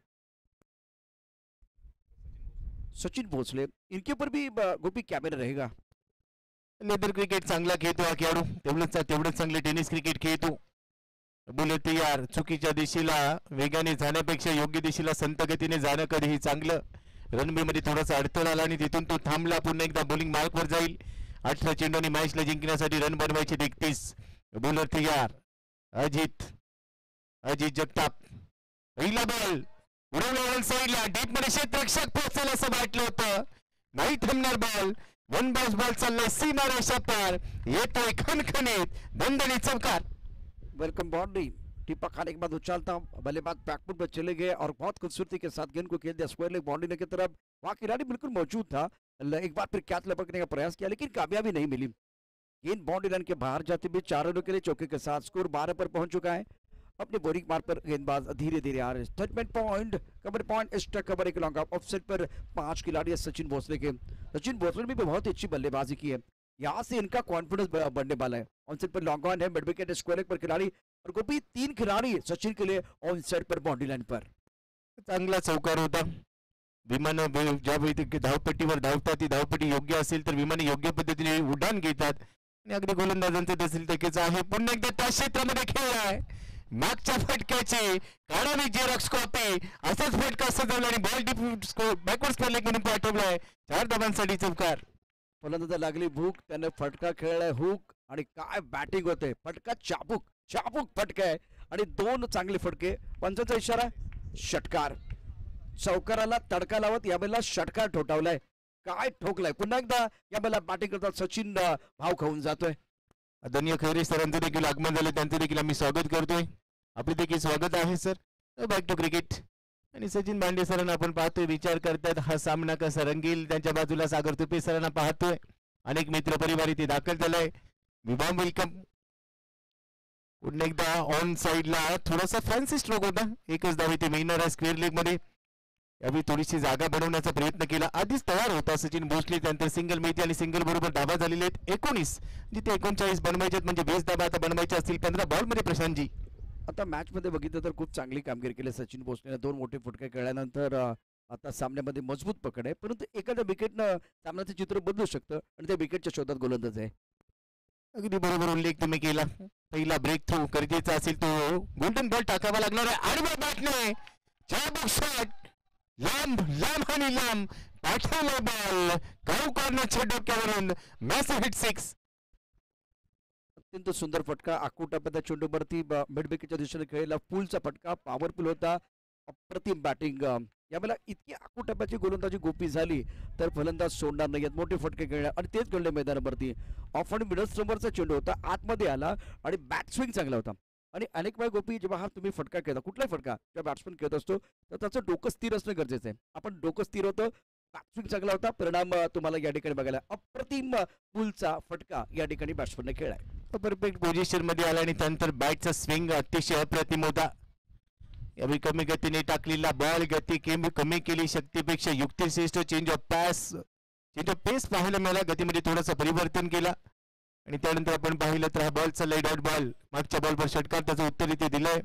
S3: सचिन भोसले, इनके ऊपर भी गोपी कैमरा रहेगा।
S5: लेदर क्रिकेट चांगला खेळतो हा खेळाडू, तेवढंच चांगले टेनिस क्रिकेट खेळतो. बोले तयार. चुकीच्या दिशेला वेगाने जाण्यापेक्षा योग्य दिशेला संत गतीने जाणं कधीही चांगलं. रनवे मध्ये थोडासा अडथळा आला आणि तिथून तो थांबला. पुन्हा एकदा बॉलिंग मार्कवर जाईल. 18 चेंडूंनी मॅचला जिंकण्यासाठी रन बनवायचे 31. बॉलर तयार. अजित जगताप. पहिला बॉल उडवला साईडला. डीप मध्ये क्षेत्ररक्षक पोहोचेल असं वाटलं होतं. नाही थांबणार बॉल. वन बाउंस बॉल चाललाय सीमा रेषा पार. येतोय खणखणीत दणदणीत चौकार.
S3: Welcome boundary. टिप्पा खाने के बाद उछालता बल्लेबाज बैकफुट पर चले गए और बहुत खूबसूरती के साथ गेंद को खेल दिया स्क्वायर लेग बाउंड्री की तरफ। वहां खिलाड़ी बिल्कुल मौजूद था, एक बार फिर कैच लपकने का प्रयास किया लेकिन कामयाबी नहीं मिली। गेंद बाउंड्री लाइन के बाहर जाते भी 4 रनों के लिए चौके के साथ स्कोर 12 पर पहुंच चुका है। अपने बोरिंग मार पर गेंदबाज धीरे धीरे आ रहे हैं। टचमेंट point, cover point, extra cover, एक लॉन्ग ऑफसेट पर 5 खिलाड़ी है सचिन भोसले के। सचिन भोसले ने भी बहुत अच्छी बल्लेबाजी की है, यहाँ से इनका कॉन्फिडेंस बढ़ने वाला है। ऑनसेट पर लॉन्ग ऑन है, मिड विकेट स्क्वायर लेग पर खिलाड़ी और गोपी 3 खिलाड़ी सचिन के लिए ऑनसेट पर बाउंड्री लाइन पर।
S5: चांगला चौकार होता. विमान ज्यावेळी ते धावपट्टीवर धावतात ती धावपट्टी योग्य असेल तर विमान योग्य पद्धतीने उड्डाण घेतात आणि अगदी गोलंदाजांचे देखील तेच आहे. पुन्हा एकदा त्या क्षेत्रामध्ये खेळलाय. मागच्या फटक्याची काढावी जेरॉक्स कॉपी. असाच फटका सजवला आणि बॉल बॅकवर्ड स्क्वेअर लेग म्हणून पाठवलाय. 4 धावांसाठी चौकार.
S3: फलंदाज लागली भूक, त्याने फटका खेळलाय हुक आणि काय बॅटिंग होते. फटका चाबूक फटका आहे आणि 2 चांगले फटके. पंचांचा इशारा षटकार. चौकाराला तडका लावत यावेळेला षटकार ठोठावलाय. काय ठोकलाय. पुन्हा एकदा यावेळेला बॅटिंग करतात सचिन भाव खाऊन जातोय.
S5: आदरणीय खैरे सरांचं देखील आगमन झालं, त्यांचं देखील आम्ही स्वागत करतोय. आपले देखील स्वागत आहे सर. Back to cricket. आणि सचिन भांडे सरांना आपण पाहतोय, विचार करतात हा सामना कसा रंगेल. त्यांच्या बाजूला सागर तुपे सरांना पाहतोय. अनेक मित्र परिवार इथे दाखल झालाय. विभाम वेलकम. पुन्हा एकदा ऑन साइडला थोडासा फॅन्सी स्ट्रोक होता. एकच धाव इथे मिळणार आहे स्क्वेअर लेग मध्ये. यावेळी थोडीशी जागा बनवण्याचा प्रयत्न केला. आधीच तयार होता सचिन भोसले. त्यानंतर सिंगल मिळते आणि सिंगल बरोबर धावा झालेले आहेत 19. जिथे 39 बनवायचे म्हणजे 20 धावा आता बनवायच्या असतील 15 बॉल मध्ये. प्रशांतजी
S3: आता मॅच मध्ये बघितलं तर खूप चांगली कामगिरी केली सचिन भोसलेने. 2 मोठे फटके खेळल्यानंतर आता सामन्यामध्ये मजबूत पकड आहे, परंतु एखाद्या विकेटनं सामन्याचं चित्र बदलू शकतं आणि त्या विकेटच्या शोधात गोलंदाज आहे.
S5: अगदी बरोबर उल्लेख तुम्ही केला. पहिला ब्रेक थ्रू गरजेचा असेल तो गोल्डन बॉल टाकावा लागणार आहे. आडव्या बॅटने चाबूक शॉट. लांब आणि लांब पाठवला बॉल. गाव कॉर्नरच्या डोक्यावरून मॅसिव्ह हिट 6.
S3: अत्यंत सुंदर फटका. आकुटा पदा चेंडूवरती मिड विकेटच्या दिशेने खेळलेला पुलचा फटका पॉवरफुल होता. अप्रतिम बॅटिंग. यावेळेला इतकी आकुटप्याची गोलंदाजी गोपी झाली तर फलंदाज सोडणार नाहीयेत, मोठे फटके खेळणार आणि तेच घडले मैदानावरती. ऑफ आणि मिडल स्टंपवरचा चेंडू होता, आतमध्ये आला आणि बॅट स्विंग चांगला होता. आणि अनेक वेळा गोपी जेव्हा हा तुम्ही फटका खेळता, कुठलाही फटका जेव्हा बॅट्समन खेळत असतो तर त्याचं डोकं स्थिर असणं गरजेचं आहे. आपण डोकं स्थिर होतं, बॅट स्विंग चांगला होता, परिणाम तुम्हाला या ठिकाणी बघायला. अप्रतिम पुलचा फटका या ठिकाणी बॅट्समनने खेळलाय.
S5: परफेक्ट पोझिशन मध्ये आला आणि त्यानंतर बॅटचा स्विंग अतिशय अप्रतिम होता. यावेळी कमी गतीने टाकलेला बॉल गती कमी केली, शक्तीपेक्षा युक्तिश्रेष्ठ चेंज ऑफ पेस पाहायला मिळाला. गतीमध्ये थोडंसं परिवर्तन केला आणि त्यानंतर आपण पाहिलं तर हा बॉल चाललाय डॉट बॉल. मागच्या बॉलवर षटकार, त्याचं उत्तर इथे दिलंय.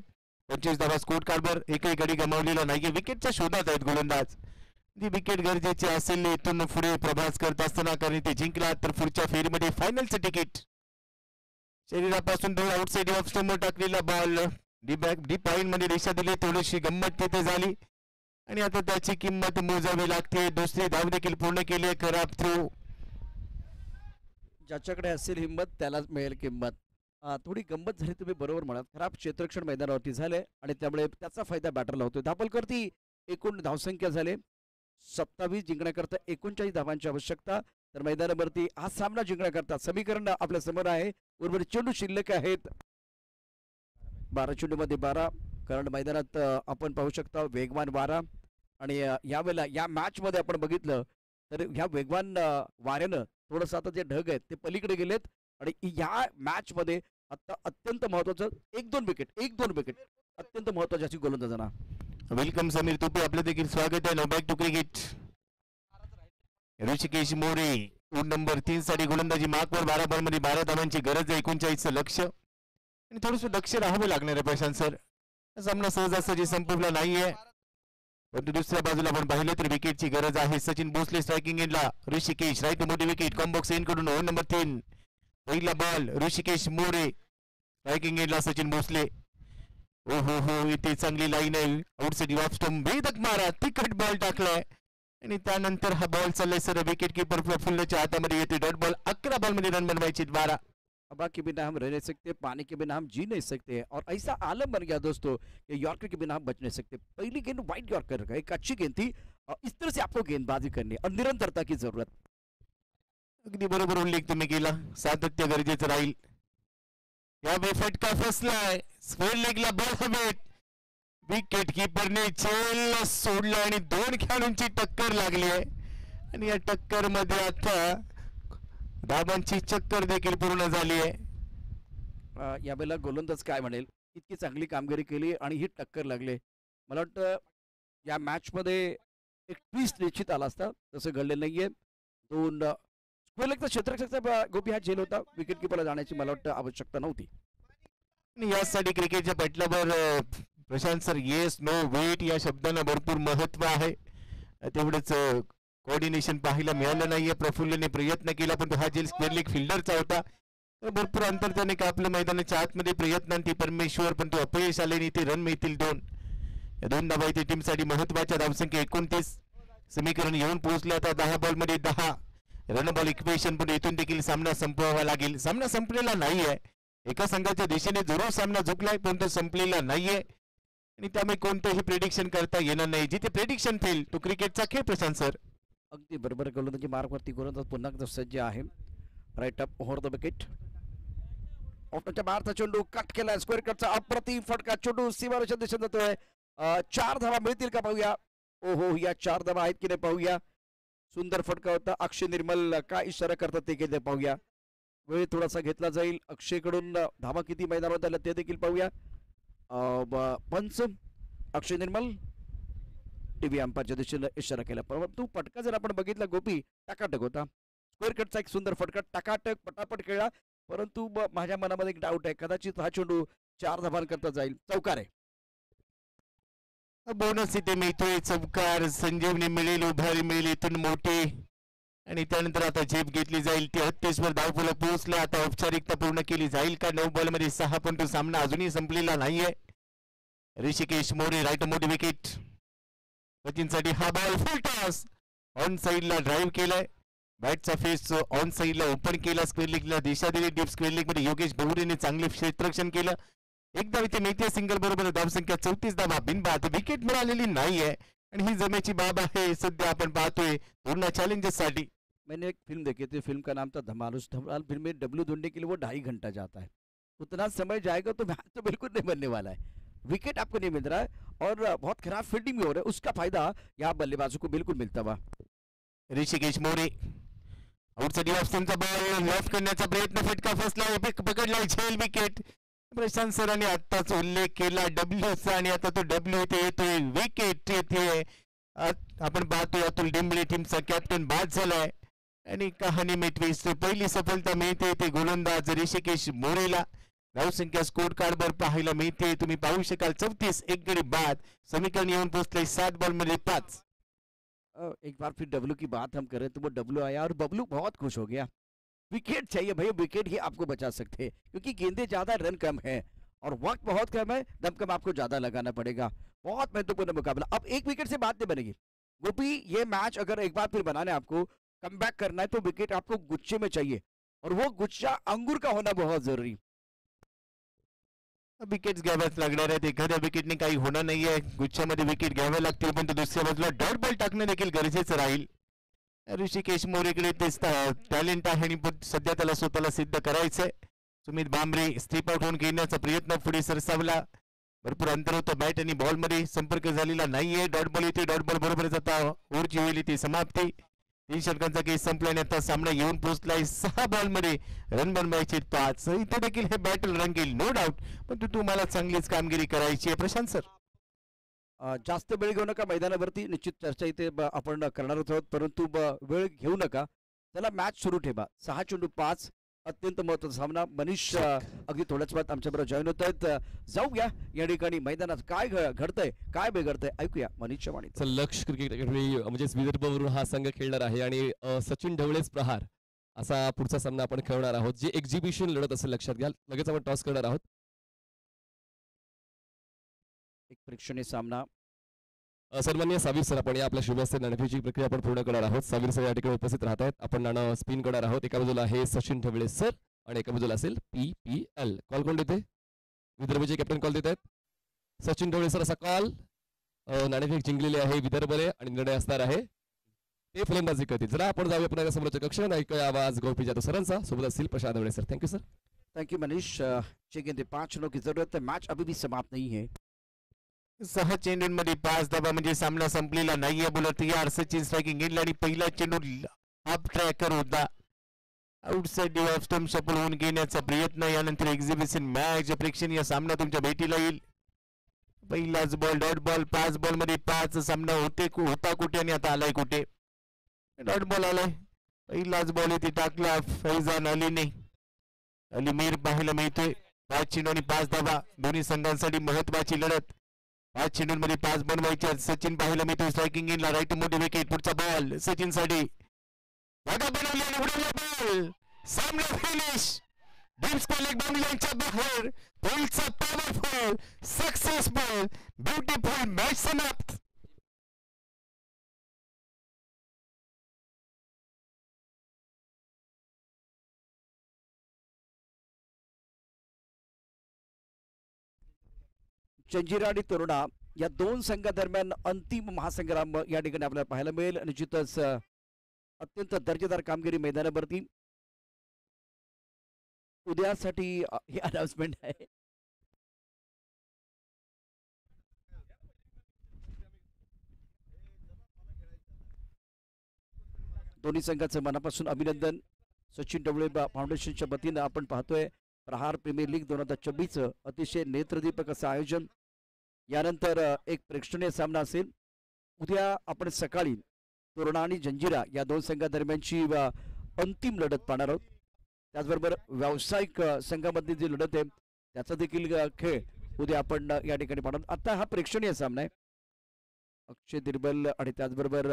S5: 25 धावा स्कोर कार्डवर, एकही गडी गमावलेला नाहीये. विकेटच्या शोधात आहेत गोलंदाज. ती विकेट गरजेची असेल इथून पुढे प्रभास करत असताना, कारण ते जिंकला तर पुढच्या फेरीमध्ये फायनलचं तिकीट. शरीरापासून थोडा आउटसाइड ऑफ स्टंपवर टाकलेला बॉल डी पॉइंट मध्ये दिशा दिली. थोडीशी गंमत तिथे झाली आणि आता त्याची किंमत मोजावी लागते. दुसरी धाव देखील पूर्ण केली. खराब थ्रो.
S3: ज्याच्याकडे असेल हिंमत त्यालाच मिळेल किंमत. थोडी गंमत झाली, तुम्ही बरोबर म्हणाल. खराब क्षेत्ररक्षण मैदानावरती झाले आणि त्यामुळे त्याचा फायदा बॅटरला होतो. धापलकरती एकूण धावसंख्या झाले 27, जिंकण्याकरता 39 धावांची आवश्यकता. तर मैदानावरती हा सामना जिंकण्याकरता समीकरण आपल्या समोर आहे. उर्वरित चेंडू शिल्लक आहेत 12 चेंडूमध्ये 12. कारण मैदानात आपण पाहू शकता वेगवान वारा आणि यावेळेला या मॅचमध्ये आपण बघितलं तर ह्या वेगवान वाऱ्यानं थोडंसं आता जे ढग आहेत ते पलीकडे गेलेत आणि या मॅचमध्ये आता अत्यंत महत्वाचं 1-2 विकेट अत्यंत महत्वाची गोलंदाजांना.
S5: वेलकम समीर तुपे, आपलं देखील स्वागत आहे. No back to cricket. Hrishikesh More number 3 साठी गोलंदाजी मार्कवर. 12 बॉलमध्ये 12 धावांची गरज आहे. 39 लक्ष आणि थोडंसं लक्ष राहावं लागणार आहे प्रशांत सर. सामना सहजासहजी संपवला नाहीये, परंतु दुसऱ्या बाजूला आपण पाहिलं तर विकेटची गरज आहे. सचिन भोसले स्ट्रायकिंग एंडला. ऋषिकेश राईट मोठी विकेट. कॉम्बॉक्स एंड कडून ओव्हर नंबर 3 पहिला बॉल. ऋषिकेश मोरे स्ट्रायकिंग एंडला. सचिन भोसले. ओ हो इथे चांगली लाईन आहे. आउटसाइड ऑफ स्टंप वेधक मारा, तिकट बॉल टाकलाय आणि त्यानंतर हा बॉल चाललाय सर विकेट कीपर प्रफुल्लच्या हातामध्ये येते. Dot ball. 11 बॉल मध्ये रन बनवायचे 12.
S3: हवा के बिना हम रह नहीं सकते, पानी के बिना हम जी नहीं सकते और ऐसा आलम बन गया दोस्तों कि यॉर्कर के बिना हम बच नहीं सकते. पहली गेंद वाइड यॉर्कर का एक अच्छी गेंद थी और इस तरह से आपको गेंदबाजी करनी और निरंतरता की जरूरत.
S5: अगदी बरोबर उल्लेख तुम्ही केला. सातत्य गरजेचं राहील. यावेळी फटका फसलाय. स्क्वेअर लेगला बॉल हवेत. विकेट कीपरने चेल सोडलं आणि 2 खेळाडूंची टक्कर लागली आहे आणि या टक्कर मध्ये आता धाबांची चक्कर देखील पूर्ण झाली आहे.
S3: यावेळेला गोलंदाज काय म्हणेल, इतकी चांगली कामगिरी केली आणि ही टक्कर लागले. मला वाटतं या मॅचमध्ये एक ट्विस्ट निश्चित आला असता, तसं घडलेलं नाहीये. 2 स्क्वेअर क्षेत्ररक्षकाचा गोपी हा झेल होता. विकेट किपरला जाण्याची मला वाटतं आवश्यकता नव्हती.
S5: यासाठी क्रिकेटच्या पटलावर Prashant sir yes no wait या शब्दांना भरपूर महत्व आहे. तेवढंच कोऑर्डिनेशन पाहायला मिळालं नाहीये. प्रफुल्लने प्रयत्न केला पण हा जेल स्क्वेअर लेग फिल्डरचा होता. भरपूर अंतर त्याने कापलं मैदानाच्या आतमध्ये. प्रयत्नांती परमेश्वर पण तो अपयश आले आणि ते रन मिळतील 2. या 2 धावा इथे टीमसाठी महत्वाच्या. धावसंख्या 29. समीकरण येऊन पोहोचले आता 10 बॉलमध्ये 10. रन बॉल इक्वेशन पण इथून देखील सामना संपवावा लागेल. सामना संपलेला नाहीये. एका संघाच्या दिशेने जरूर सामना झुकलाय पण तो संपलेला नाहीये आणि त्यामुळे कोणतेही प्रेडिक्शन करता येणार नाही. जिथे प्रेडिक्शन फेल तो क्रिकेटचा खेळ प्रशांत सर.
S3: अगदी बरोबर. गोलंदाजी मार्कवरती गोलंदाज पुन्हा एकदा सज्ज आहे. Right up over the wicket. ऑफच्या बाहेरचा चेंडू कट केलाय. स्क्वेअर कटचा अप्रतिम फटका. चेंडू सीमारेषा दिशेने जातोय. 4 धावा मिळतील का पाहूया. ओहो, या 4 धावा आहेत की नाही पाहूया. सुंदर फटका होता. अक्षय निर्मल काय इशारा करतात ते केले पाहूया. वेळ थोडासा घेतला जाईल. अक्षयकडून धावा किती मैदानावर आल्या ते देखील पाहूया. पंच अक्षय निर्मल टीव्ही अंपायरच्या दिशेने इशारा केला. परंतु फटका जर आपण बघितला गोपी टकाटक होता. स्क्वेअर कटचा एक सुंदर फटका टकाटक पटापट खेळला. परंतु माझ्या मनामध्ये एक डाऊट आहे, कदाचित हा चेंडू 4 धावांकरता जाईल. चौकार आहे.
S5: बोनस इथे मिळतोय. चौकार. संजीवनी मिळेल, उभारी मिळेल इथून मोठी आणि त्यानंतर आता झेप घेतली जाईल. 33 वर धावफलक पोहोचला. आता औपचारिकता पूर्ण केली जाईल का. 9 बॉलमध्ये 6 पण तो सामना अजूनही संपलेला नाहीये. ऋषिकेश मोरे राईट मोठी विकेट. सचिनसाठी हा बॉल फुल टॉस. ऑन साईडला ड्राईव्ह केलाय. बॅटचा फेस ऑन साईडला ओपन केला. स्क्वेअर लेगला दिशा दिली. डीप स्क्वेअर लेग मध्ये योगेश बहुरेने चांगले क्षेत्ररक्षण केलं एकदा इथे मिळते सिंगल बरोबर धावसंख्या 34 धावा बिनबाद. विकेट मिळालेली नाहीये आणि ही जमेची बाब आहे सध्या आपण पाहतोय पूर्ण चॅलेंजेस साठी.
S3: मैंने एक फिल्म देखी थी, फिल्म का नाम था धमाल. उस धमाल फिल्म में डब्ल्यू ढूंढने के लिए वो 2.5 घंटा जाता है. उतना समय जाएगा तो मैच तो बिल्कुल नहीं बनने वाला है. विकेट आपको नहीं मिल रहा है और बहुत खराब फील्डिंग भी हो रहा है. उसका फायदा यहाँ बल्लेबाजों को बिल्कुल मिलता हुआ.
S5: ऋषिकेश मोरे आउटसाइड ऑफ स्टंपचा बॉल लेफ्ट करण्याचा प्रयत्न, फटका फसला, पकडला झेल विकेट. प्रशांत सरांनी आताच उल्लेख केला डब्ल्यूचा आणि आता तो डब्ल्यू इथे येतोय. विकेट येते आपण पाहतोय अतुल डिंबळे टीमचा कॅप्टन बाद झालाय आणि कहाणी मिटवी. पहिली सफलता मिळते ते गोलंदाज ऋषिकेश मोरेला. धावसंख्या स्कोर कार्ड वर पाहायला मिळते, तुम्ही पाहू शकाल 34 एक गडी बाद. समीकरण येऊन पोहोचले 7 बॉल मध्ये 5.
S3: एक बार फिर डब्लू की बात हम करें तो वो डब्लू आया और बबलू बहुत खुश हो गया. विकेट चाहिए भैया, विकेट ही आपको बचा सकते हैं क्योंकि गेंदें ज्यादा रन कम है और वक्त बहुत कम है, दम कम आपको ज्यादा लगाना पड़ेगा. बहुत महत्वपूर्ण मुकाबला. अब एक विकेट से बात नहीं बनेगी गोपी. ये मैच अगर एक बार फिर बनाना है, आपको कमबैक करना है तो विकेट आपको गुच्छे में चाहिए और वो गुच्छा अंगूर का होना बहुत जरूरी.
S5: विकेट घ्याव्याच लागणार आहेत. एखाद्या विकेटने काही होणार नाहीये, गुच्छामध्ये विकेट घ्याव्या लागतील, पण दुसऱ्या बाजूला डॉट बॉल टाकणं देखील गरजेचं राहील. ऋषिकेश मोरेकडे तेच टॅलेंट आहे आणि सध्या त्याला स्वतःला सिद्ध करायचंय. सुमित भांबरे स्ट्रीप आउट होऊन घेण्याचा प्रयत्न पुढे सरसावला. भरपूर अंतर होतं बॅट आणि बॉल मध्ये, संपर्क झालेला नाहीये. डॉट बॉल येते, डॉट बॉल बरोबर जाता ओव्हरची होईल ती समाप्ती. 3 षटकांचा केस संपल्याने आता सामना येऊन पोहोचलाय 6 बॉल मध्ये रन बनवायचे 5. इथे देखील हे बॅटल रंगेल नो डाऊट, पण तुम्हाला चांगलीच कामगिरी करायची आहे प्रशांत सर.
S3: जास्त वेळ घेऊ नका मैदानावरती. निश्चित चर्चा इथे आपण करणार आहोत, परंतु वेळ घेऊ नका. त्याला मॅच सुरू ठेवा. 6 चेंडू 5 अत्यंत महत्वाचा सामना. मनीष अगदी थोड्याच वेळात आमच्याबरोबर जॉईन होत आहेत. जाऊया या ठिकाणी मैदानात काय घडतंय, काय बिघडतंय ऐकूया मनीष चव्हाण.
S1: लक्ष क्रिकेट अकॅडमी म्हणजेच विदर्भवरून हा संघ खेळणार आहे आणि सचिन ढवळेच प्रहार असा पुढचा सामना आपण खेळणार आहोत, जे एक्झिबिशन लढत असेल लक्षात घ्या. लगेच आपण टॉस करणार आहोत.
S3: एक प्रेक्षणीय सामना.
S1: सन्माननीय सावीर सर, आपण या आपल्या शुभस्ते नाणेफेकीची प्रक्रिया आपण पूर्ण करणार आहोत. सावीर सर या ठिकाणी उपस्थित राहत आहेत. आपण नाणं स्पिन करणार आहोत. एका बाजूला आहे सचिन ढवळे सर आणि एका बाजूला असेल PPL. कॉल कोण देते? विदर्भचे कॅप्टन कॉल देत आहेत. सचिन ढवळे सर असा कॉल. नाणेफेक जिंकलेली आहे विदर्भने आणि निर्णय असणार आहे ते फलंदाजी करतील. जरा आपण जाऊया पुन्हा समोरच्या कक्षात. ऐकूया आवाज गोपी जाधव सरांचा. सोबत असतील Prashant Dhawale sir. Thank you sir.
S3: Thank you Manish. 6 गेंदे 5 रनों की जरूरत है. मैच अभी भी समाप्त नहीं है.
S5: 6 चेंडूंमध्ये 5 धावा म्हणजे सामना संपलेला नाहीये. बोलर तयार. सचिन स्ट्रायकिंग एंडला आणि पहिला चेंडू हाफ ट्रॅकर होता. आउटसाइड ऑफ स्टंप सफल होऊन घेण्याचा प्रयत्न. यानंतर एक्झिबिशन मॅच प्रेक्षणीय सामना तुमच्या भेटीला येईल. पहिलाच बॉल डॉट बॉल. 5 बॉल मध्ये 5 सामना होता कुठे आणि आता आलाय कुठे. डॉट बॉल आलाय. पहिलाच बॉल इथे टाकला फैजान अलीने. अलीमीर पाहायला मिळतोय. 5 चेंडू आणि 5 धावा. दोन्ही संघांसाठी महत्वाची लढत. 5 चेंडूंमध्ये 5 बनवायच्या. सचिन पाहायला मिळतोय स्ट्रायकिंग इनला. राईट मोठी विकेट. पुढचा बॉल सचिन साठी. जागा बनवली आणि उडवला बॉल. सामना फिनिश. डीप स्क्वेअर लेग बाउंड्रीच्या बाहेर. पुढचा पॉवरफुल सक्सेसफुल ब्युटिफुल मॅच समाप्त.
S3: जंजिरा आणि तरुणा या दोन संघादरम्यान अंतिम महासंग्राम या ठिकाणी आपल्याला पाहायला मिळेल. निश्चितच अत्यंत दर्जेदार कामगिरी मैदानावरती. उद्यासाठी ही अनाउन्समेंट आहे. दोन्ही संघाचं मनापासून अभिनंदन. सचिन ढवळे फाउंडेशनच्या वतीनं आपण पाहतोय प्रहार प्रीमियर लीग 2024 अतिशय नेत्रदीपक असं आयोजन. यानंतर एक प्रेक्षणीय सामना असेल उद्या. आपण सकाळी तोरणा आणि जंजिरा या दोन संघादरम्यानची अंतिम लढत पाहणार आहोत. त्याचबरोबर व्यावसायिक संघामध्ये जी लढत आहे त्याचा देखील खेळ उद्या आपण या ठिकाणी पाहणार. आता हा प्रेक्षणीय सामना आहे. अक्षय दिर्बल आणि त्याचबरोबर